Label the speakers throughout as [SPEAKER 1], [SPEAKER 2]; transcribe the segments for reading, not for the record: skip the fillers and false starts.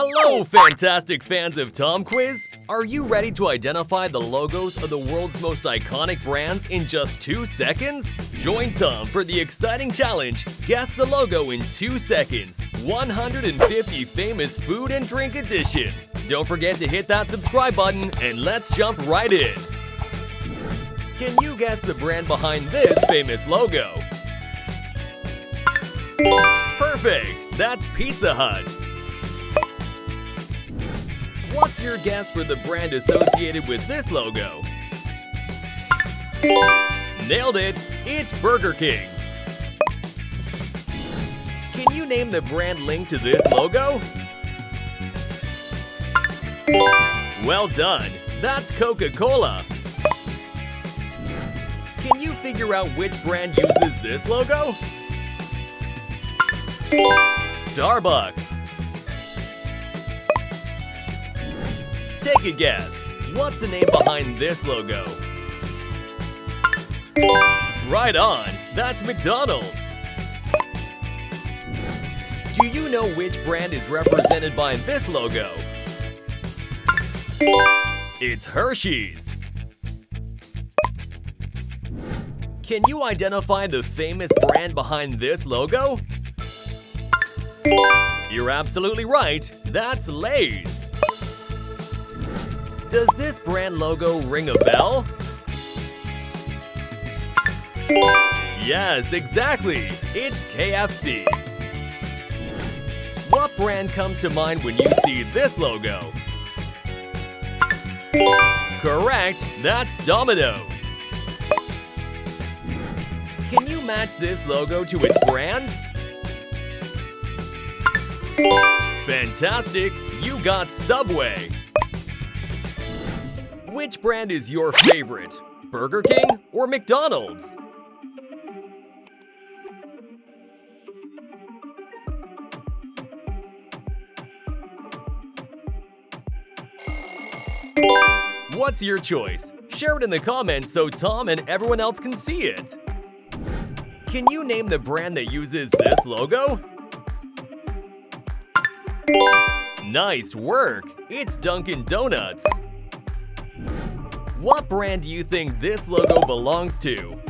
[SPEAKER 1] Hello, fantastic fans of Tom Quiz! Are you ready to identify the logos of the world's most iconic brands in just 2 seconds? Join Tom for the exciting challenge, Guess the Logo in 2 Seconds, 150 Famous Food and Drink Edition. Don't forget to hit that subscribe button and let's jump right in. Can you guess the brand behind this famous logo? Perfect! That's Pizza Hut. What's your guess for the brand associated with this logo? Nailed it! It's Burger King. Can you name the brand linked to this logo? Well done! That's Coca-Cola. Can you figure out which brand uses this logo? Starbucks. Take a guess. What's the name behind this logo? Right on! That's McDonald's. Do you know which brand is represented by this logo? It's Hershey's. Can you identify the famous brand behind this logo? You're absolutely right. That's Lay's. Does this brand logo ring a bell? Yes, exactly! It's KFC. What brand comes to mind when you see this logo? Correct! That's Domino's. Can you match this logo to its brand? Fantastic! You got Subway. Which brand is your favorite? Burger King or McDonald's? What's your choice? Share it in the comments so Tom and everyone else can see it. Can you name the brand that uses this logo? Nice work! It's Dunkin' Donuts. What brand do you think this logo belongs to?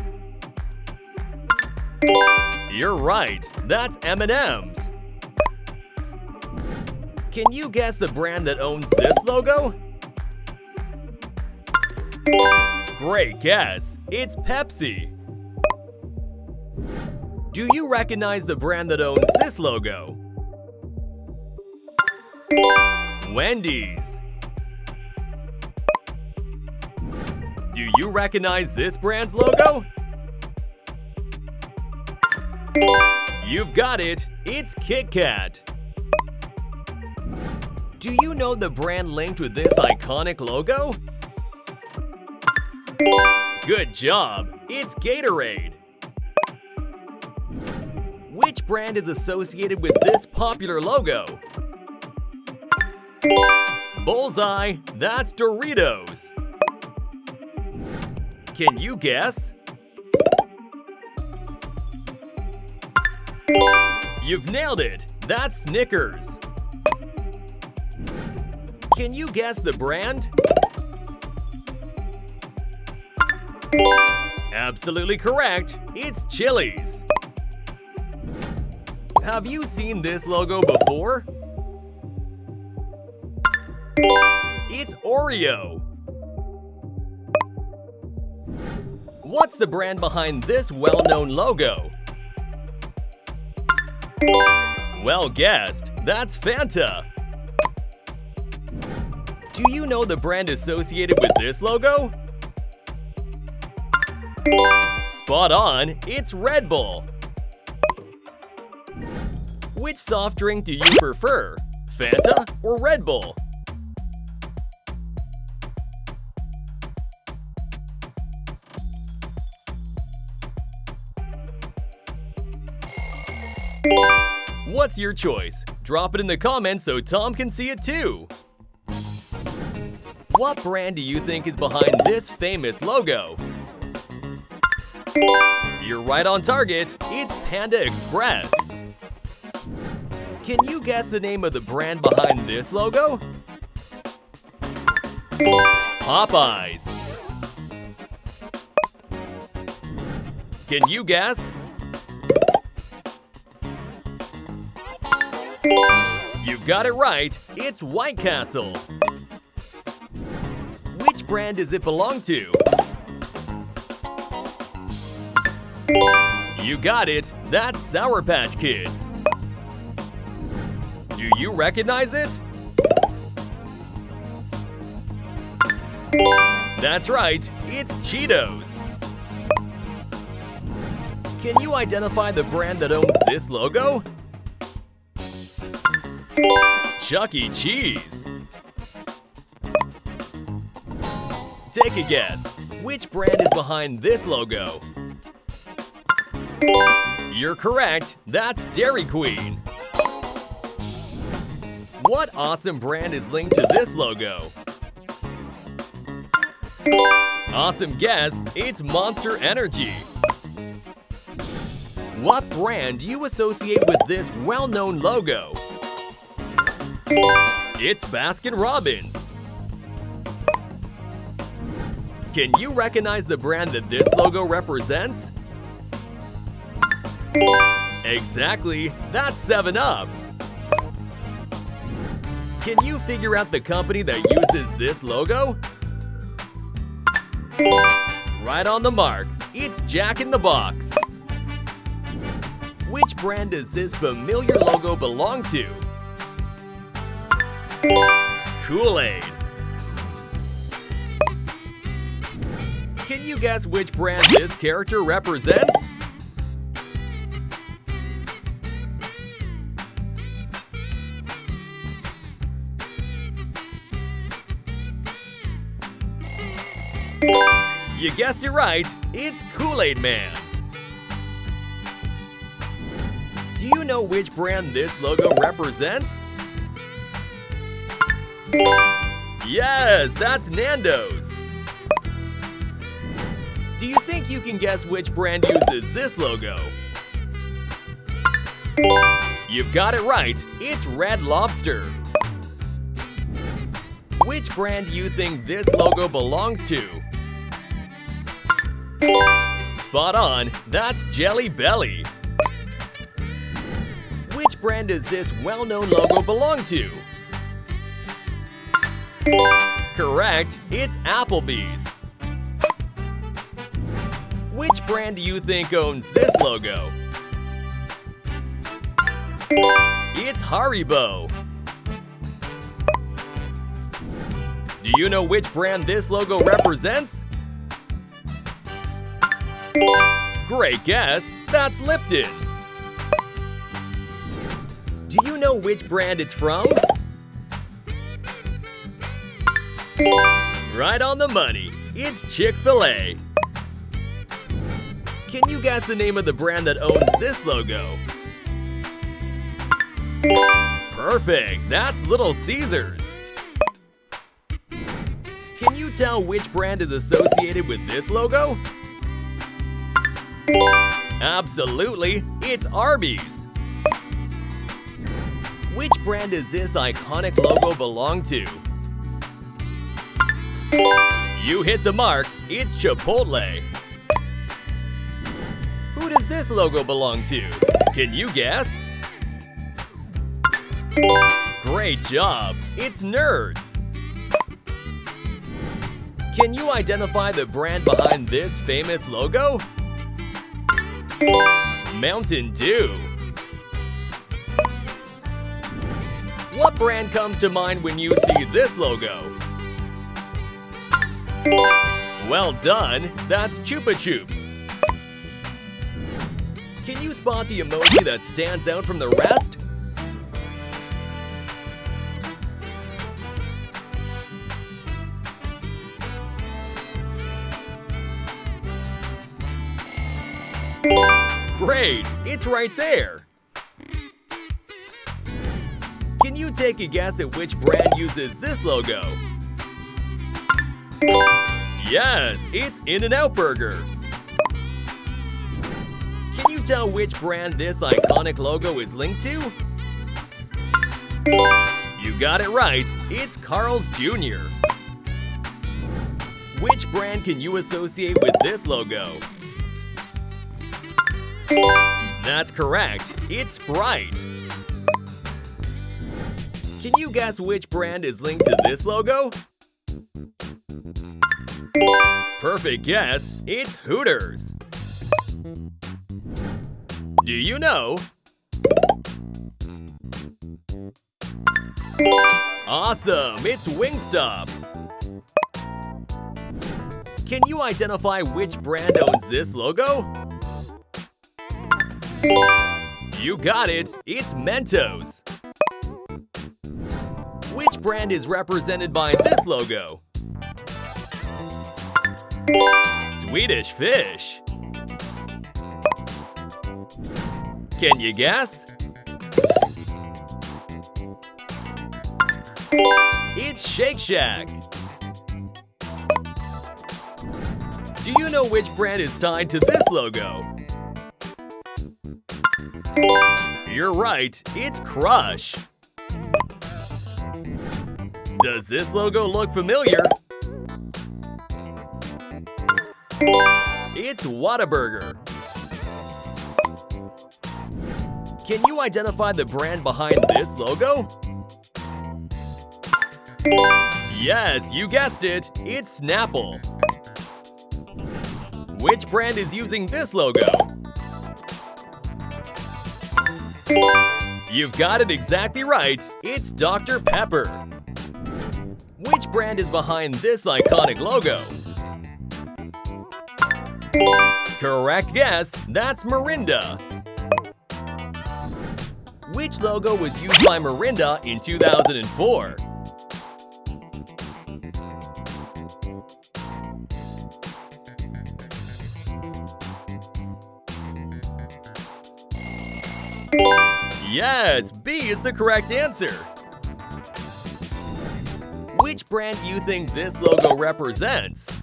[SPEAKER 1] You're right, that's M&M's. Can you guess the brand that owns this logo? Great guess, it's Pepsi. Do you recognize the brand that owns this logo? Wendy's. Do you recognize this brand's logo? You've got it! It's Kit Kat. Do you know the brand linked with this iconic logo? Good job! It's Gatorade. Which brand is associated with this popular logo? Bullseye! That's Doritos. Can you guess? You've nailed it! That's Snickers. Can you guess the brand? Absolutely correct! It's Chili's. Have you seen this logo before? It's Oreo. What's the brand behind this well-known logo? Well guessed, that's Fanta. Do you know the brand associated with this logo? Spot on, it's Red Bull. Which soft drink do you prefer, Fanta or Red Bull? What's your choice? Drop it in the comments so Tom can see it too. What brand do you think is behind this famous logo? You're right on target. It's Panda Express. Can you guess the name of the brand behind this logo? Popeyes. Can you guess? You've got it right, it's White Castle. Which brand does it belong to? You got it, that's Sour Patch Kids. Do you recognize it? That's right, it's Cheetos. Can you identify the brand that owns this logo? Chuck E. Cheese. Take a guess. Which brand is behind this logo? You're correct. That's Dairy Queen. What awesome brand is linked to this logo? Awesome guess. It's Monster Energy. What brand do you associate with this well-known logo? It's Baskin-Robbins. Can you recognize the brand that this logo represents? Exactly, that's 7-Up. Can you figure out the company that uses this logo? Right on the mark, it's Jack in the Box. Which brand does this familiar logo belong to? Kool-Aid. Can you guess which brand this character represents? You guessed it right, it's Kool-Aid Man. Do you know which brand this logo represents? Yes, that's Nando's. Do you think you can guess which brand uses this logo? You've got it right, it's Red Lobster. Which brand do you think this logo belongs to? Spot on, that's Jelly Belly. Which brand does this well-known logo belong to? Correct, it's Applebee's. Which brand do you think owns this logo? It's Haribo. Do you know which brand this logo represents? Great guess, that's Lipton. Do you know which brand it's from? Right on the money, it's Chick-fil-A. Can you guess the name of the brand that owns this logo? Perfect, that's Little Caesars. Can you tell which brand is associated with this logo? Absolutely, it's Arby's. Which brand does this iconic logo belong to? You hit the mark, it's Chipotle. Who does this logo belong to? Can you guess? Great job, it's Nerds. Can you identify the brand behind this famous logo? Mountain Dew. What brand comes to mind when you see this logo? Well done, that's Chupa Chups. Can you spot the emoji that stands out from the rest? Great, it's right there. Can you take a guess at which brand uses this logo? Yes, it's In-N-Out Burger. Can you tell which brand this iconic logo is linked to? You got it right, it's Carl's Jr. Which brand can you associate with this logo? That's correct, it's Sprite. Can you guess which brand is linked to this logo? Perfect guess, it's Hooters. Do you know? Awesome, it's Wingstop. Can you identify which brand owns this logo? You got it, it's Mentos. Which brand is represented by this logo? Swedish Fish. Can you guess? It's Shake Shack. Do you know which brand is tied to this logo? You're right, it's Crush. Does this logo look familiar? It's Whataburger. Can you identify the brand behind this logo? Yes, you guessed it, it's Snapple. Which brand is using this logo? You've got it exactly right, it's Dr. Pepper. Which brand is behind this iconic logo? Correct guess, that's Mirinda. Which logo was used by Mirinda in 2004? Yes, B is the correct answer. Which brand do you think this logo represents?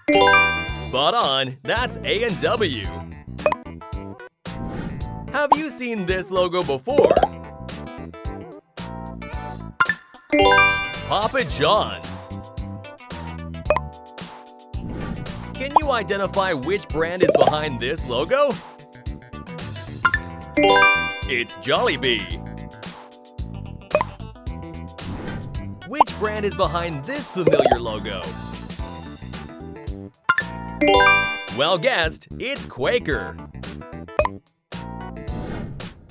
[SPEAKER 1] Spot on, that's A&W. Have you seen this logo before? Papa John's. Can you identify which brand is behind this logo? It's Jollibee. Which brand is behind this familiar logo? Well guessed, it's Quaker.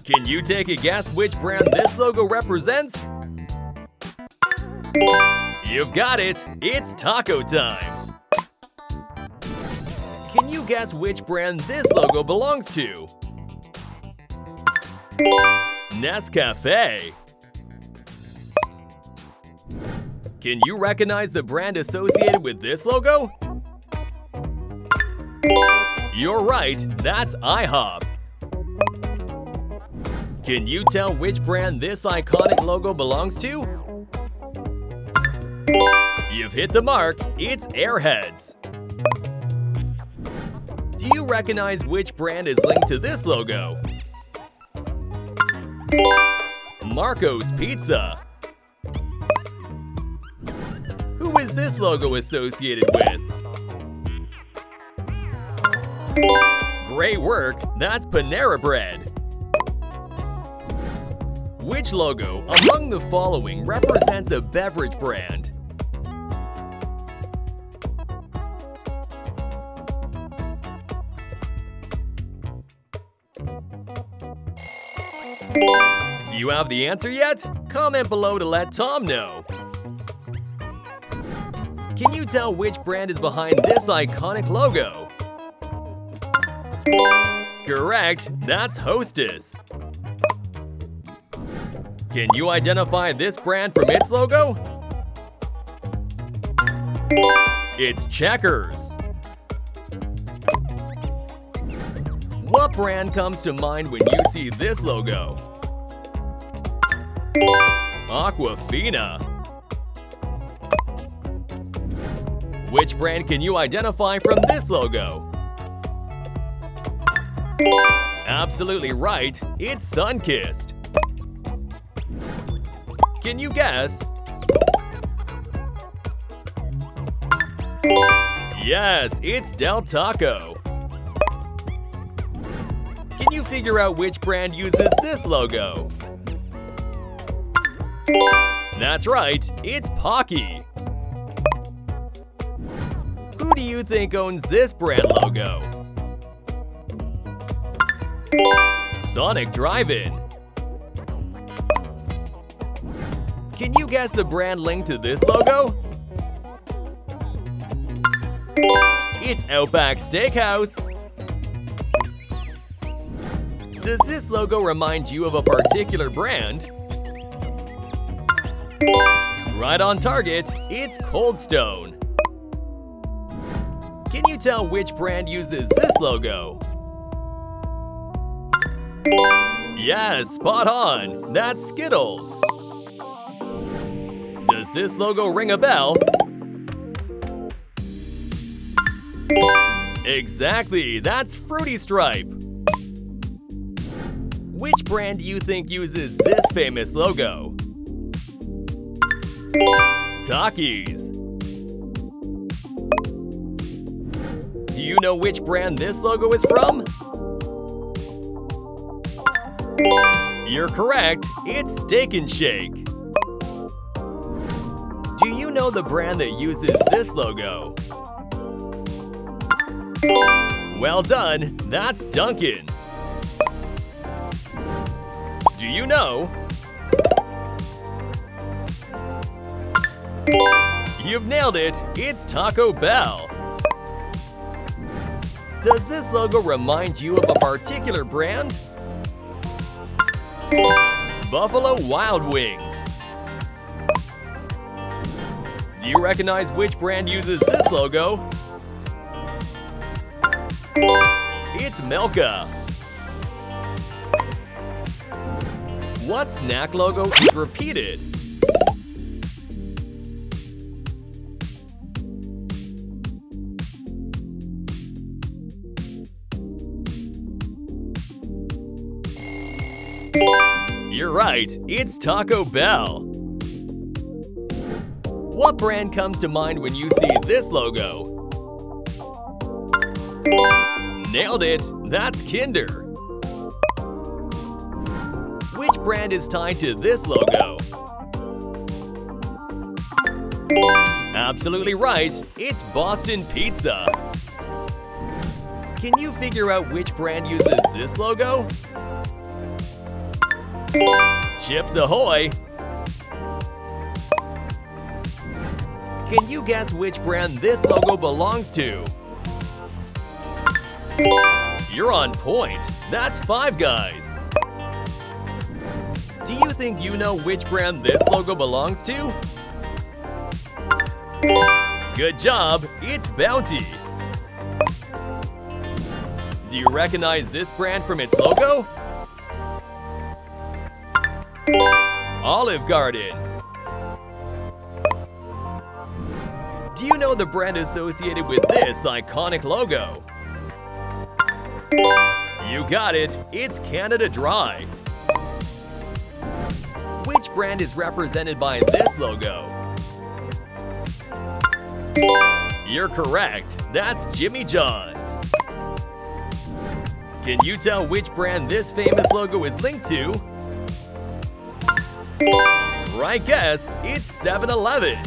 [SPEAKER 1] Can you take a guess which brand this logo represents? You've got it, it's Taco Time. Can you guess which brand this logo belongs to? Nescafe. Can you recognize the brand associated with this logo? You're right, that's IHOP. Can you tell which brand this iconic logo belongs to? You've hit the mark, it's Airheads. Do you recognize which brand is linked to this logo? Marco's Pizza. Who is this logo associated with? Great work, that's Panera Bread. Which logo among the following represents a beverage brand? Do you have the answer yet? Comment below to let Tom know. Can you tell which brand is behind this iconic logo? Correct, that's Hostess. Can you identify this brand from its logo? It's Checkers. What brand comes to mind when you see this logo? Aquafina. Which brand can you identify from this logo? Absolutely right, it's Sunkist. Can you guess? Yes, it's Del Taco. Can you figure out which brand uses this logo? That's right, it's Pocky. Who do you think owns this brand logo? Sonic Drive-In. Can you guess the brand linked to this logo? It's Outback Steakhouse. Does this logo remind you of a particular brand? Right on target, it's Cold Stone. Can you tell which brand uses this logo? Yes, spot on! That's Skittles. Does this logo ring a bell? Exactly, that's Fruity Stripe. Which brand do you think uses this famous logo? Takis. Do you know which brand this logo is from? You're correct, it's Steak and Shake. Do you know the brand that uses this logo? Well done, that's Dunkin'. Do you know? You've nailed it, it's Taco Bell. Does this logo remind you of a particular brand? Buffalo Wild Wings. Do you recognize which brand uses this logo? It's Milka. What snack logo is repeated? You're right, it's Taco Bell. What brand comes to mind when you see this logo? Nailed it, that's Kinder. Which brand is tied to this logo? Absolutely right, it's Boston Pizza. Can you figure out which brand uses this logo? Chips Ahoy! Can you guess which brand this logo belongs to? You're on point, that's Five Guys. Do you think you know which brand this logo belongs to? Good job, it's Bounty. Do you recognize this brand from its logo? Olive Garden. Do you know the brand associated with this iconic logo? You got it, it's Canada Dry. Which brand is represented by this logo? You're correct, that's Jimmy John's. Can you tell which brand this famous logo is linked to? Right guess, it's 7-Eleven.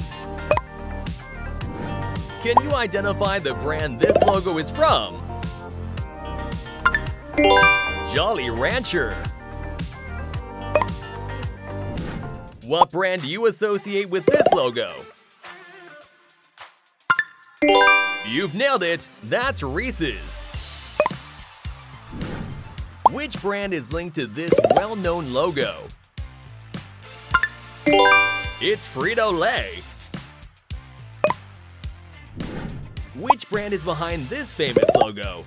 [SPEAKER 1] Can you identify the brand this logo is from? Jolly Rancher. What brand do you associate with this logo? You've nailed it, that's Reese's. Which brand is linked to this well-known logo? It's Frito-Lay. Which brand is behind this famous logo?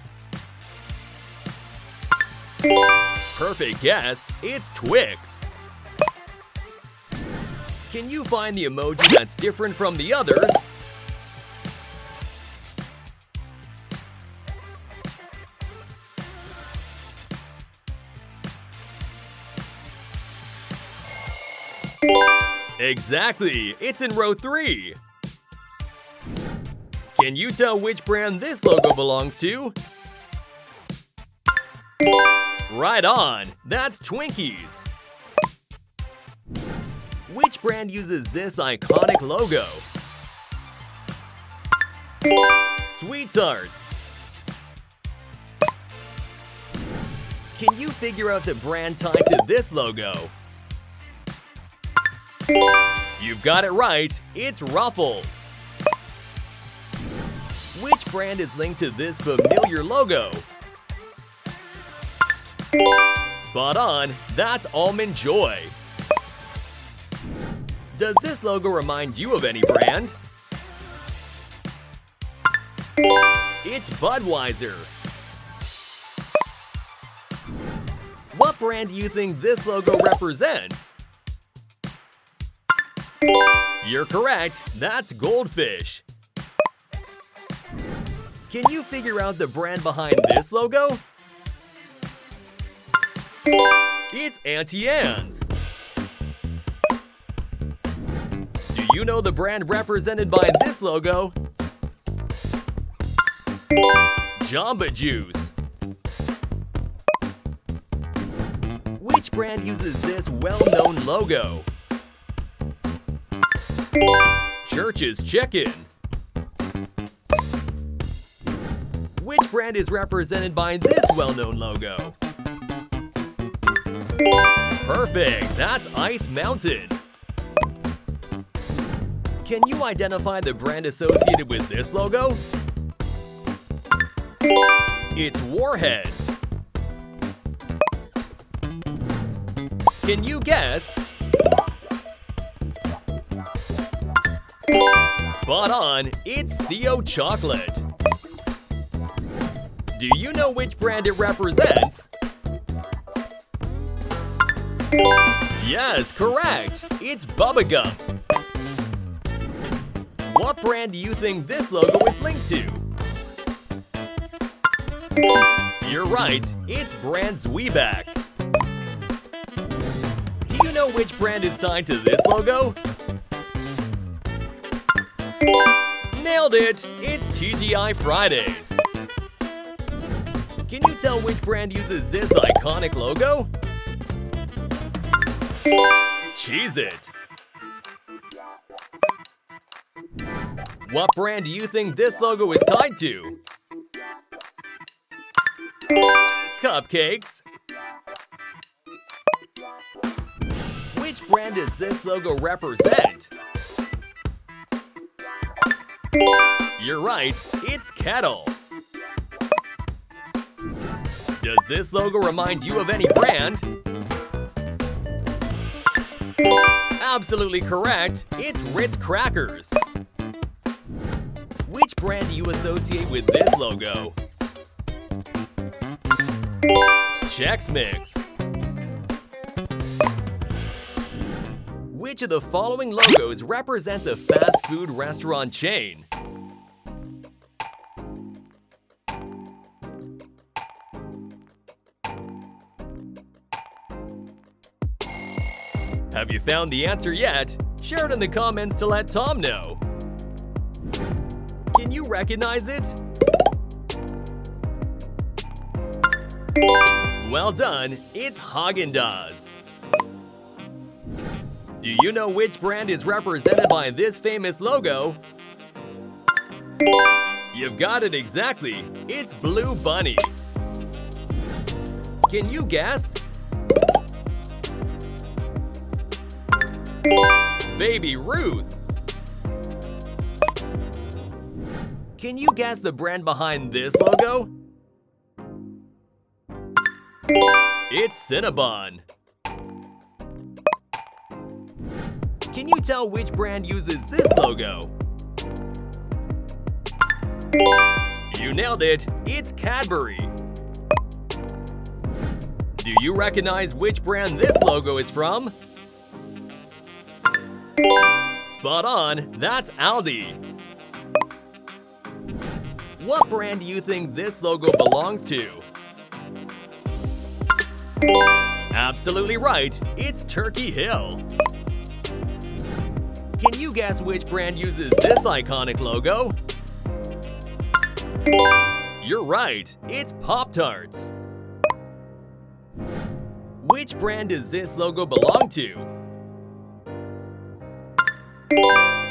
[SPEAKER 1] Perfect guess, it's Twix. Can you find the emoji that's different from the others? Exactly! It's in row 3. Can you tell which brand this logo belongs to? Right on! That's Twinkies. Which brand uses this iconic logo? Sweet Tarts. Can you figure out the brand tied to this logo? You've got it right, it's Ruffles. Which brand is linked to this familiar logo? Spot on, that's Almond Joy. Does this logo remind you of any brand? It's Budweiser. What brand do you think this logo represents? You're correct, that's Goldfish. Can you figure out the brand behind this logo? It's Auntie Anne's. Do you know the brand represented by this logo? Jamba Juice. Which brand uses this well-known logo? Church's Chicken. Which brand is represented by this well-known logo? Perfect! That's Ice Mountain. Can you identify the brand associated with this logo? It's Warheads. Can you guess? Spot on, it's Theo Chocolate. Do you know which brand it represents? Yes, correct! It's Bubba Gum. What brand do you think this logo is linked to? You're right, it's brand Zwieback. Do you know which brand is tied to this logo? Nailed it! It's TGI Fridays. Can you tell which brand uses this iconic logo? Cheez-It. What brand do you think this logo is tied to? Cupcakes. Which brand does this logo represent? You're right, it's Kettle. Does this logo remind you of any brand? Absolutely correct, it's Ritz Crackers. Which brand do you associate with this logo? Chex Mix. Which of the following logos represents a fast food restaurant chain? Have you found the answer yet? Share it in the comments to let Tom know. Can you recognize it? Well done, it's Haagen-Dazs. Do you know which brand is represented by this famous logo? You've got it exactly, it's Blue Bunny. Can you guess? Baby Ruth. Can you guess the brand behind this logo? It's Cinnabon. Can you tell which brand uses this logo? You nailed it, it's Cadbury. Do you recognize which brand this logo is from? Spot on, that's Aldi. What brand do you think this logo belongs to? Absolutely right, it's Turkey Hill. Can you guess which brand uses this iconic logo? You're right, it's Pop-Tarts. Which brand does this logo belong to?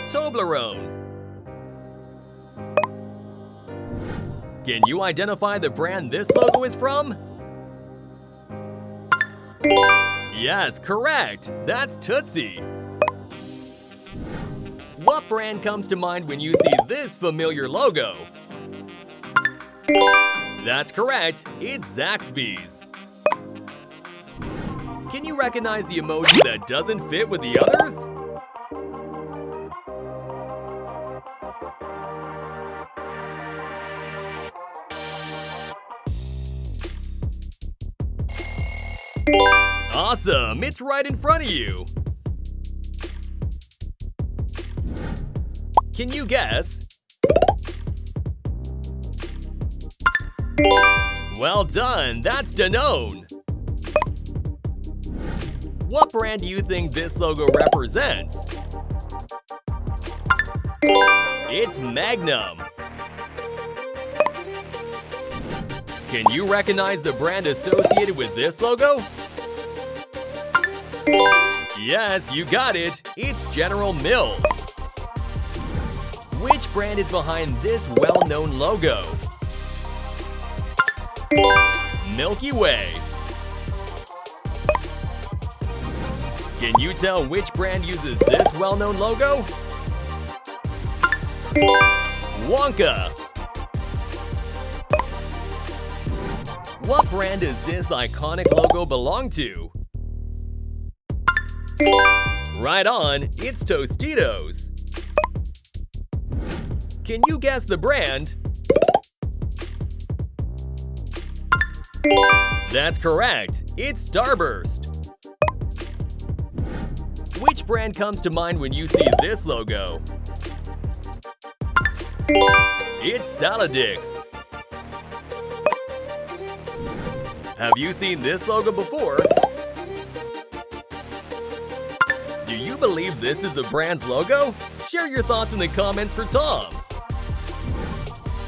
[SPEAKER 1] Toblerone. Can you identify the brand this logo is from? Yes, correct! That's Tootsie. What brand comes to mind when you see this familiar logo? That's correct, it's Zaxby's. Can you recognize the emoji that doesn't fit with the others? Awesome! It's right in front of you! Can you guess? Well done! That's Danone! What brand do you think this logo represents? It's Magnum! Can you recognize the brand associated with this logo? Yes, you got it! It's General Mills! Which brand is behind this well-known logo? Milky Way! Can you tell which brand uses this well-known logo? Wonka! What brand does this iconic logo belong to? Right on, it's Tostitos. Can you guess the brand? That's correct, it's Starburst. Which brand comes to mind when you see this logo? It's Saladix. Have you seen this logo before? Do you believe this is the brand's logo? Share your thoughts in the comments for Tom.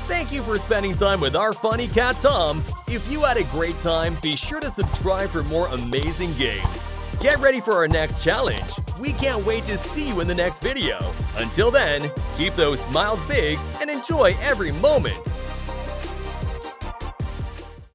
[SPEAKER 1] Thank you for spending time with our funny cat Tom. If you had a great time, be sure to subscribe for more amazing games. Get ready for our next challenge. We can't wait to see you in the next video. Until then, keep those smiles big and enjoy every moment.